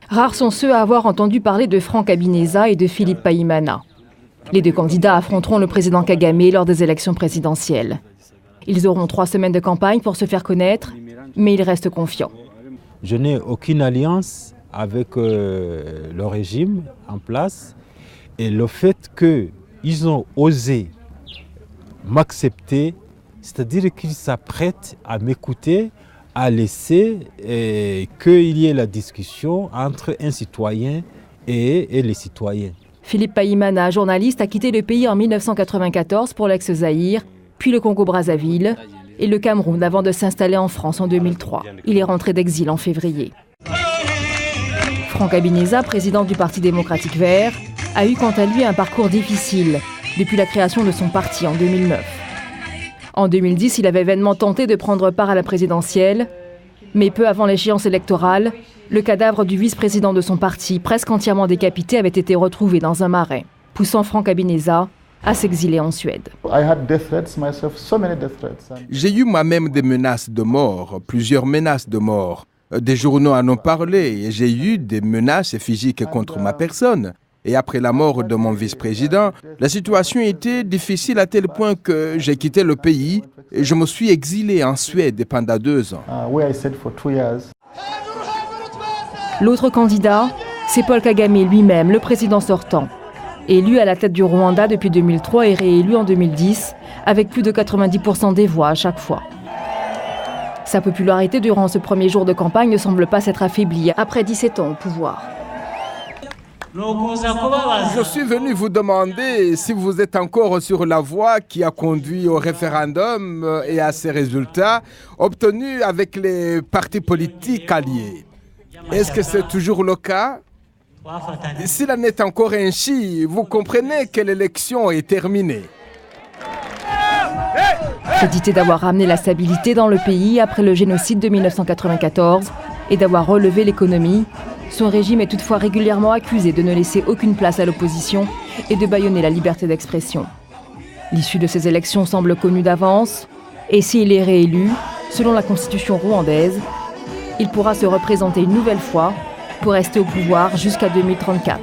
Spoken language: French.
Rares sont ceux à avoir entendu parler de Franck Habineza et de Philippe Païmana. Les deux candidats affronteront le président Kagame lors des élections présidentielles. Ils auront 3 semaines de campagne pour se faire connaître, mais ils restent confiants. Je n'ai aucune alliance avec le régime en place et le fait qu'ils ont osé m'accepter, c'est-à-dire qu'ils s'apprêtent à m'écouter, à laisser qu'il y ait la discussion entre un citoyen et les citoyens. Philippe Païmana, journaliste, a quitté le pays en 1994 pour l'ex-Zaïre, puis le Congo-Brazzaville et le Cameroun avant de s'installer en France en 2003. Il est rentré d'exil en février. Franck Habineza, président du Parti démocratique vert, a eu quant à lui un parcours difficile depuis la création de son parti en 2009. En 2010, il avait vainement tenté de prendre part à la présidentielle, mais peu avant l'échéance électorale, le cadavre du vice-président de son parti, presque entièrement décapité, avait été retrouvé dans un marais, poussant Franck Habineza à s'exiler en Suède. J'ai eu moi-même des menaces de mort, plusieurs menaces de mort. Des journaux en ont parlé et j'ai eu des menaces physiques contre ma personne. Et après la mort de mon vice-président, la situation était difficile à tel point que j'ai quitté le pays et je me suis exilé en Suède pendant 2 ans. L'autre candidat, c'est Paul Kagame lui-même, le président sortant. Élu à la tête du Rwanda depuis 2003 et réélu en 2010, avec plus de 90% des voix à chaque fois. Sa popularité durant ce premier jour de campagne ne semble pas s'être affaiblie après 17 ans au pouvoir. Je suis venu vous demander si vous êtes encore sur la voie qui a conduit au référendum et à ses résultats obtenus avec les partis politiques alliés. Est-ce que c'est toujours le cas? S'il en est encore ainsi, vous comprenez que l'élection est terminée. Crédité d'avoir ramené la stabilité dans le pays après le génocide de 1994 et d'avoir relevé l'économie, son régime est toutefois régulièrement accusé de ne laisser aucune place à l'opposition et de bâillonner la liberté d'expression. L'issue de ces élections semble connue d'avance, et s'il est réélu, selon la constitution rwandaise, il pourra se représenter une nouvelle fois pour rester au pouvoir jusqu'à 2034.